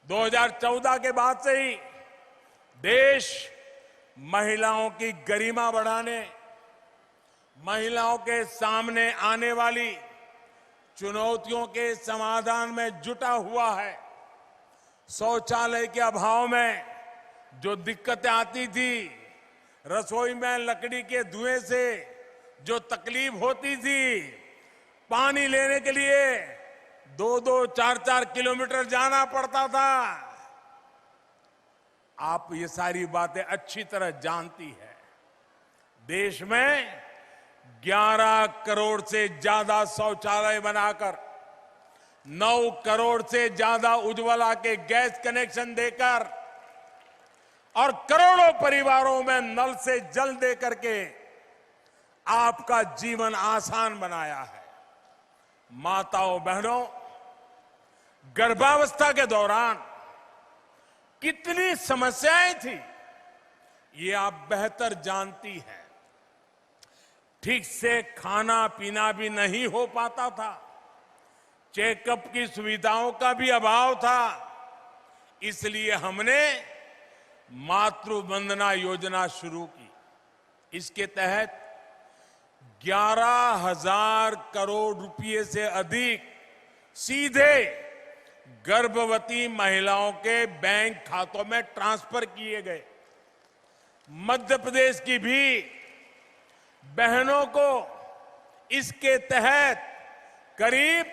2014 के बाद से ही देश महिलाओं की गरिमा बढ़ाने, महिलाओं के सामने आने वाली चुनौतियों के समाधान में जुटा हुआ है। शौचालय के अभाव में जो दिक्कतें आती थी, रसोई में लकड़ी के धुएं से जो तकलीफ होती थी, पानी लेने के लिए 2-2, 4-4 किलोमीटर जाना पड़ता था, आप ये सारी बातें अच्छी तरह जानती हैं। देश में 11 करोड़ से ज्यादा शौचालय बनाकर, 9 करोड़ से ज्यादा उज्ज्वला के गैस कनेक्शन देकर और करोड़ों परिवारों में नल से जल दे करके आपका जीवन आसान बनाया है। माताओं बहनों, गर्भावस्था के दौरान कितनी समस्याएं थी, ये आप बेहतर जानती हैं। ठीक से खाना पीना भी नहीं हो पाता था, चेकअप की सुविधाओं का भी अभाव था। इसलिए हमने मातृ वंदना योजना शुरू की। इसके तहत 11,000 करोड़ रुपए से अधिक सीधे गर्भवती महिलाओं के बैंक खातों में ट्रांसफर किए गए। मध्य प्रदेश की भी बहनों को इसके तहत करीब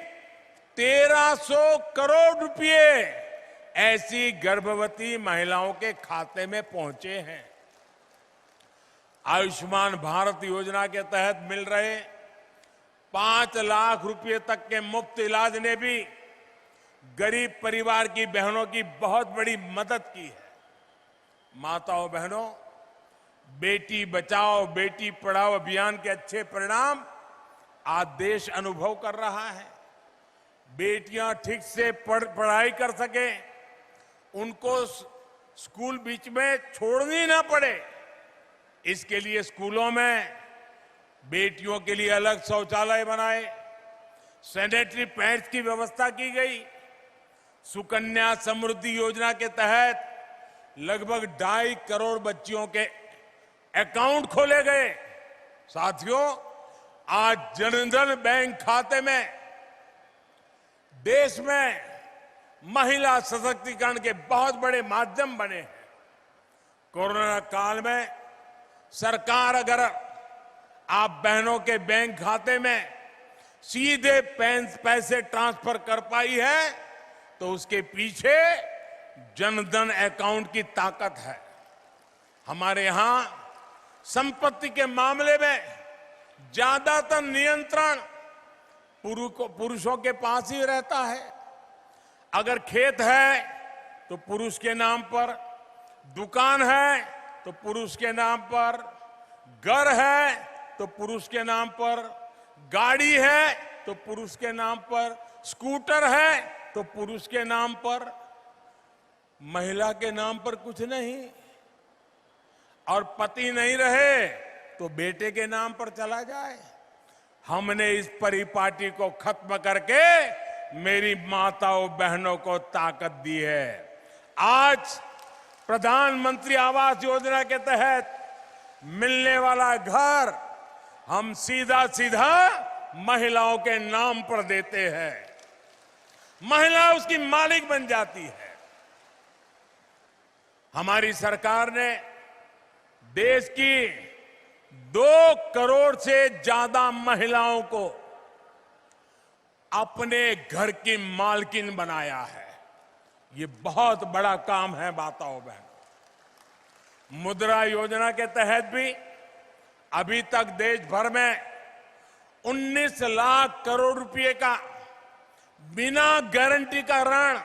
1,300 करोड़ रुपए ऐसी गर्भवती महिलाओं के खाते में पहुंचे हैं। आयुष्मान भारत योजना के तहत मिल रहे 5 लाख रुपए तक के मुफ्त इलाज ने भी गरीब परिवार की बहनों की बहुत बड़ी मदद की है। माताओं बहनों, बेटी बचाओ बेटी पढ़ाओ अभियान के अच्छे परिणाम आज देश अनुभव कर रहा है। बेटियां ठीक से पढ़ाई कर सके, उनको स्कूल बीच में छोड़नी ना पड़े, इसके लिए स्कूलों में बेटियों के लिए अलग शौचालय बनाए, सैनिटरी पैड्स की व्यवस्था की गई। सुकन्या समृद्धि योजना के तहत लगभग 2.5 करोड़ बच्चियों के अकाउंट खोले गए। साथियों, आज जनधन बैंक खाते में देश में महिला सशक्तिकरण के बहुत बड़े माध्यम बने हैं। कोरोना काल में सरकार अगर आप बहनों के बैंक खाते में सीधे पैसे ट्रांसफर कर पाई है, तो उसके पीछे जनधन अकाउंट की ताकत है। हमारे यहां संपत्ति के मामले में ज्यादातर नियंत्रण पुरुषों के पास ही रहता है। अगर खेत है तो पुरुष के नाम पर, दुकान है तो पुरुष के नाम पर, घर है तो पुरुष के नाम पर, गाड़ी है तो पुरुष के नाम पर, स्कूटर है तो पुरुष के नाम पर, महिला के नाम पर कुछ नहीं। और पति नहीं रहे तो बेटे के नाम पर चला जाए। हमने इस परिपाटी को खत्म करके मेरी माताओं बहनों को ताकत दी है। आज प्रधानमंत्री आवास योजना के तहत मिलने वाला घर हम सीधा सीधा महिलाओं के नाम पर देते हैं, महिला उसकी मालिक बन जाती है। हमारी सरकार ने देश की 2 करोड़ से ज्यादा महिलाओं को अपने घर की मालकिन बनाया है। ये बहुत बड़ा काम है माताओं बहनों। मुद्रा योजना के तहत भी अभी तक देश भर में 19 लाख करोड़ रुपए का बिना गारंटी का ऋण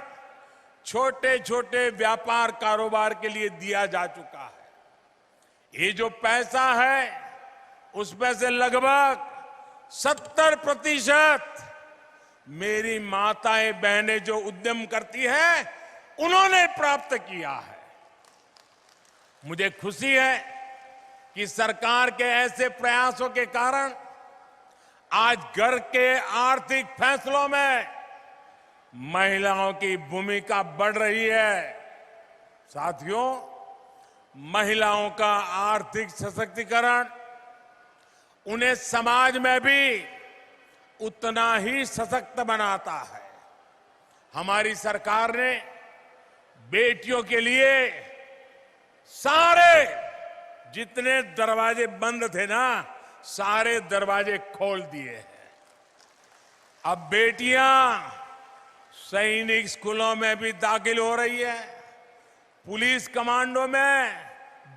छोटे छोटे व्यापार कारोबार के लिए दिया जा चुका है। ये जो पैसा है उसमें से लगभग 70% मेरी माताएं बहनें जो उद्यम करती हैं उन्होंने प्राप्त किया है। मुझे खुशी है कि सरकार के ऐसे प्रयासों के कारण आज घर के आर्थिक फैसलों में महिलाओं की भूमिका बढ़ रही है। साथियों, महिलाओं का आर्थिक सशक्तिकरण उन्हें समाज में भी उतना ही सशक्त बनाता है। हमारी सरकार ने बेटियों के लिए सारे जितने दरवाजे बंद थे ना, सारे दरवाजे खोल दिए हैं। अब बेटियां सैनिक स्कूलों में भी दाखिल हो रही है, पुलिस कमांडो में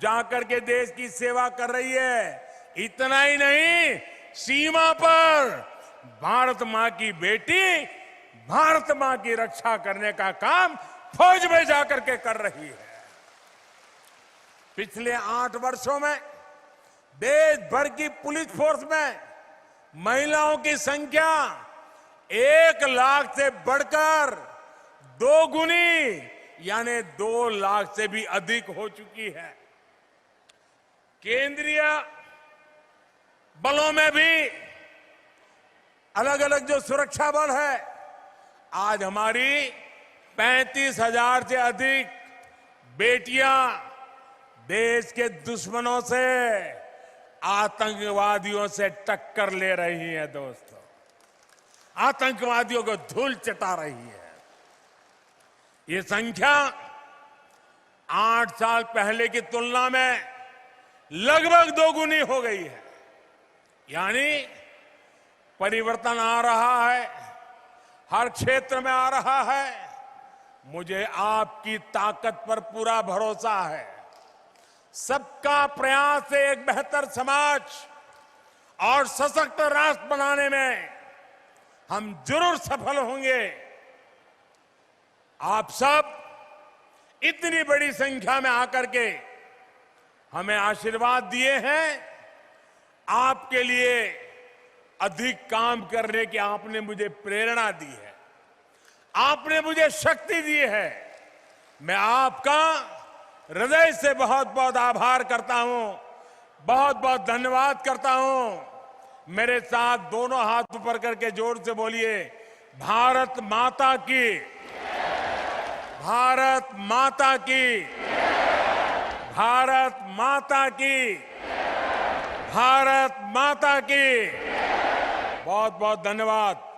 जाकर के देश की सेवा कर रही है। इतना ही नहीं, सीमा पर भारत मां की बेटी भारत मां की रक्षा करने का काम फौज में जाकर के कर रही है। पिछले 8 वर्षों में देश भर की पुलिस फोर्स में महिलाओं की संख्या 1 लाख से बढ़कर 2 गुनी यानी 2 लाख से भी अधिक हो चुकी है। केंद्रीय बलों में भी अलग अलग जो सुरक्षा बल है, आज हमारी 35,000 से अधिक बेटियां देश के दुश्मनों से, आतंकवादियों से टक्कर ले रही हैं। दोस्तों, आतंकवादियों को धूल चटा रही है। ये संख्या 8 साल पहले की तुलना में लगभग 2 गुनी हो गई है। यानी परिवर्तन आ रहा है, हर क्षेत्र में आ रहा है। मुझे आपकी ताकत पर पूरा भरोसा है। सबका प्रयास से एक बेहतर समाज और सशक्त राष्ट्र बनाने में हम जरूर सफल होंगे। आप सब इतनी बड़ी संख्या में आकर के हमें आशीर्वाद दिए हैं। आपके लिए अधिक काम करने की आपने मुझे प्रेरणा दी है, आपने मुझे शक्ति दी है। मैं आपका हृदय से बहुत बहुत आभार करता हूं, बहुत बहुत धन्यवाद करता हूं। मेरे साथ दोनों हाथ ऊपर करके जोर से बोलिए, भारत माता की, भारत माता की, भारत माता की, भारत माता की। बहुत बहुत धन्यवाद।